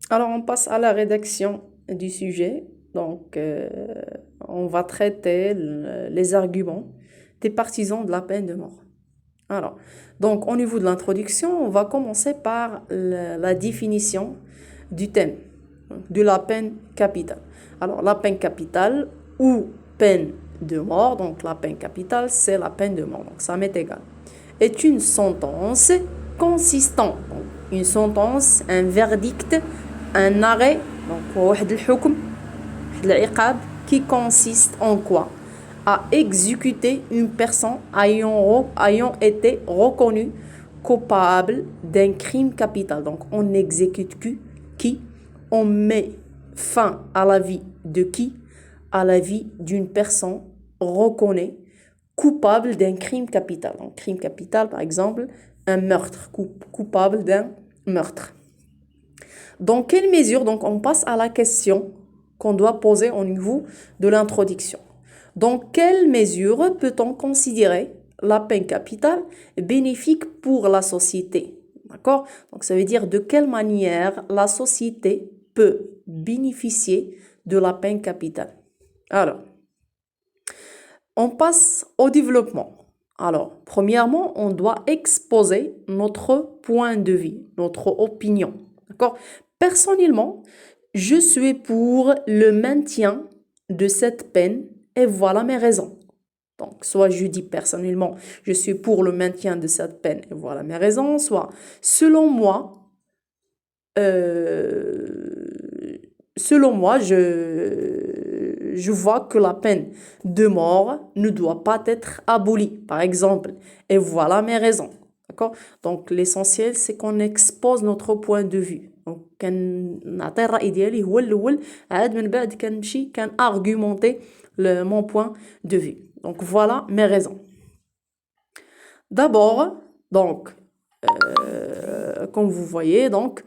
Alors, on passe à la rédaction du sujet. Donc, on va traiter les arguments des partisans de la peine de mort. Alors, donc, au niveau de l'introduction, on va commencer par la définition du thème, de la peine capitale. Alors, la peine capitale ou peine de mort, donc la peine capitale, c'est la peine de mort, donc ça m'est égal, est une sentence consistant, donc une sentence, un verdict, un arrêt, donc واحد الحكم, واحد العقاب, qui consiste en quoi? À exécuter une personne ayant été reconnue coupable d'un crime capital. Donc, on exécute qui? On met fin à la vie de qui? À la vie d'une personne reconnue coupable d'un crime capital. Donc, crime capital, par exemple, un meurtre, coupable d'un meurtre. Dans quelle mesure, donc, on passe à la question qu'on doit poser au niveau de l'introduction. Dans quelle mesure peut-on considérer la peine capitale bénéfique pour la société? D'accord? Donc, ça veut dire de quelle manière la société peut bénéficier de la peine capitale. Alors, on passe au développement. Alors, premièrement, on doit exposer notre point de vue, notre opinion. D'accord? Personnellement, je suis pour le maintien de cette peine et voilà mes raisons. Donc, soit je dis personnellement, je suis pour le maintien de cette peine et voilà mes raisons, soit selon moi, selon moi, je vois que la peine de mort ne doit pas être abolie, par exemple. Et voilà mes raisons. D'accord? Donc, l'essentiel, c'est qu'on expose notre point de vue. Donc, كنعطي الرأي ديالي هو الأول عاد من بعد كنمشي argumenter mon point de vue. Donc, voilà mes raisons. D'abord, donc, comme vous voyez, donc,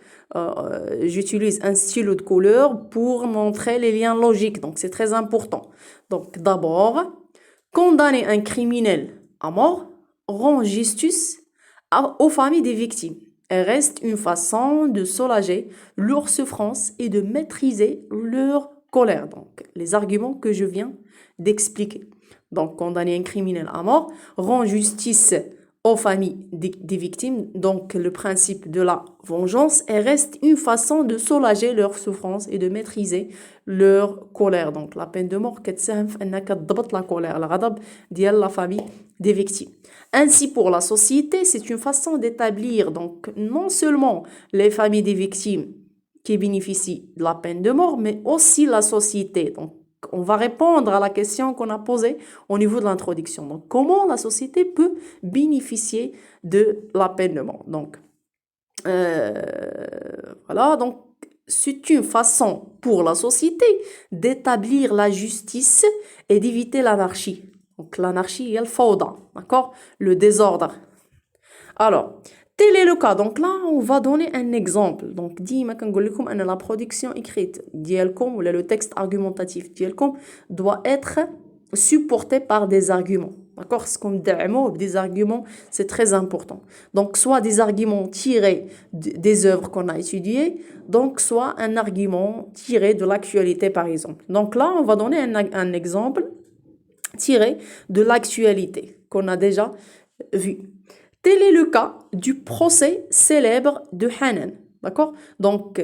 j'utilise un stylo de couleur pour montrer les liens logiques. Donc, c'est très important. Donc, d'abord, condamner un criminel à mort rend justice aux familles des victimes et reste une façon de soulager leur souffrance et de maîtriser leur colère. Donc, les arguments que je viens d'expliquer. Donc, condamner un criminel à mort rend justice aux familles des victimes, donc le principe de la vengeance, et reste une façon de soulager leur souffrance et de maîtriser leur colère. Donc la peine de mort كتساهم في انك تضبط la colère, الغضب ديال la famille des victimes. Ainsi pour la société, c'est une façon d'établir donc non seulement les familles des victimes qui bénéficient de la peine de mort, mais aussi la société. Donc on va répondre à la question qu'on a posée au niveau de l'introduction. Donc, comment la société peut bénéficier de la peine de mort? Donc, voilà. Donc, c'est une façon pour la société d'établir la justice et d'éviter l'anarchie. Donc, l'anarchie, il y a le fawda, d'accord? Le désordre. Alors, tel est le cas. Donc là, on va donner un exemple. Donc, ديما كنقول لكم أن la production écrite ديالكم ou le texte argumentatif ديالكم doit être supporté par des arguments. D'accord? Ce qu'on dit, des arguments, c'est très important. Donc, soit des arguments tirés des œuvres qu'on a étudiées, donc soit un argument tiré de l'actualité, par exemple. Donc là, on va donner un exemple tiré de l'actualité qu'on a déjà vu. Tel est le cas du procès célèbre de Hanan. D'accord? Donc,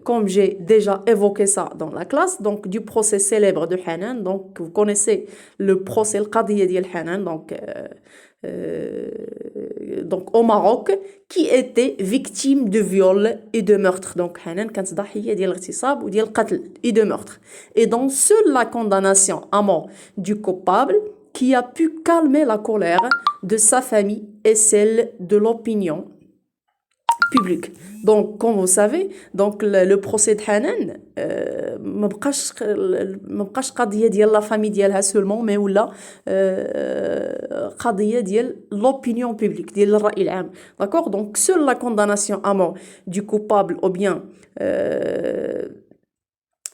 comme j'ai déjà évoqué ça dans la classe, donc du procès célèbre de Hanan, donc vous connaissez le procès, le qadiyya ديال Hanan, donc au Maroc, qui était victime de viol et de meurtre. Donc, Hanan كانت ضحية ديال اغتصاب وديال القتل et de meurtre. Et donc, seule la condamnation à mort du coupable qui a pu calmer la colère de sa famille et celle de l'opinion publique. Donc, comme vous savez, donc le procès de Hanan ما بقاش قضية ديال la famille ديالها seulement, mais ولا قضية ديال l'opinion publique, ديال الرأي العام. D'accord? Donc, seule la condamnation à mort du coupable ou bien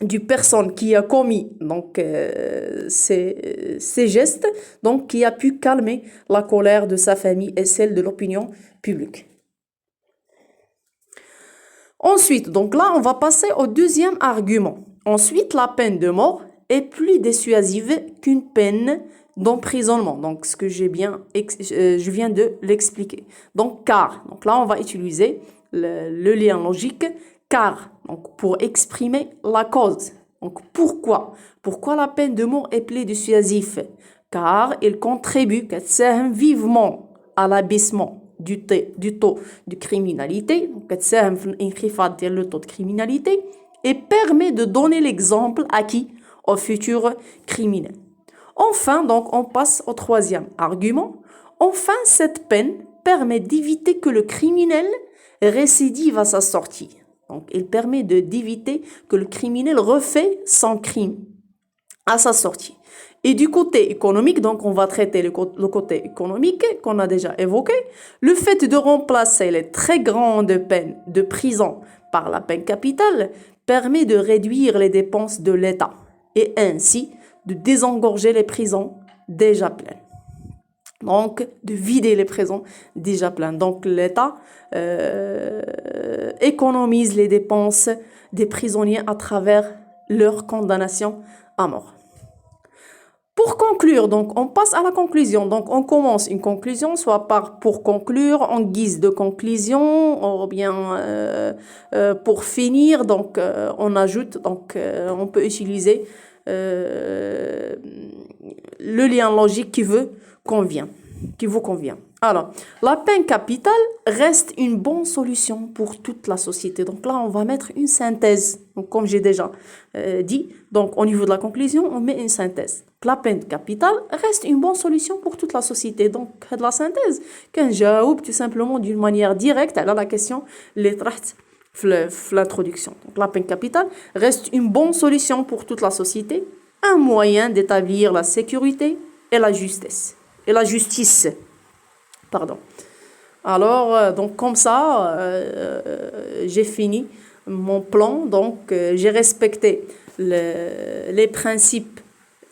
du personne qui a commis donc ces gestes, donc qui a pu calmer la colère de sa famille et celle de l'opinion publique. Ensuite, donc là, on va passer au deuxième argument. Ensuite, la peine de mort est plus dissuasive qu'une peine d'emprisonnement. Donc, ce que je viens de l'expliquer. Donc, car. Donc là, on va utiliser le lien logique car. Donc, pour exprimer la cause. Donc, pourquoi? Pourquoi la peine de mort est plus dissuasive? Car il contribue vivement à l'abaissement du taux de criminalité, donc كتساهم في الانخفاض ديال le taux de criminalité et permet de donner l'exemple à qui? Aux futurs criminels. Enfin, donc, on passe au troisième argument. Enfin, cette peine permet d'éviter que le criminel récidive à sa sortie. Donc, il permet d'éviter que le criminel refait son crime à sa sortie. Et du côté économique, donc on va traiter le côté économique qu'on a déjà évoqué, le fait de remplacer les très grandes peines de prison par la peine capitale permet de réduire les dépenses de l'État et ainsi de désengorger les prisons déjà pleines. Donc, de vider les prisons déjà pleines. Donc, l'État économise les dépenses des prisonniers à travers leur condamnation à mort. Pour conclure, donc, on passe à la conclusion. Donc, on commence une conclusion, soit pour conclure, en guise de conclusion, ou bien pour finir. Donc, on ajoute, donc, on peut utiliser le lien logique qui vous convient. Alors, la peine capitale reste une bonne solution pour toute la société. Donc là, on va mettre une synthèse. Donc, comme j'ai déjà dit, donc au niveau de la conclusion, on met une synthèse. La peine capitale reste une bonne solution pour toute la société. Donc, de la synthèse, quand j'ajoute tout simplement d'une manière directe à la question, les traits l'introduction. Donc, la peine capitale reste une bonne solution pour toute la société, un moyen d'établir la sécurité et la justice. Pardon. Alors, donc comme ça, j'ai fini mon plan. Donc, j'ai respecté les principes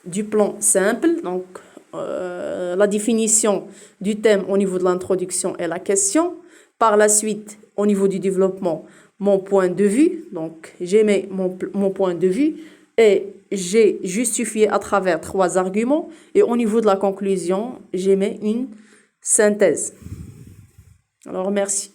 du plan simple. Donc, la définition du thème au niveau de l'introduction et la question. Par la suite, au niveau du développement, mon point de vue. Donc, j'ai mis mon point de vue et j'ai justifié à travers 3 arguments. Et au niveau de la conclusion, j'ai mis une synthèse. Alors, merci.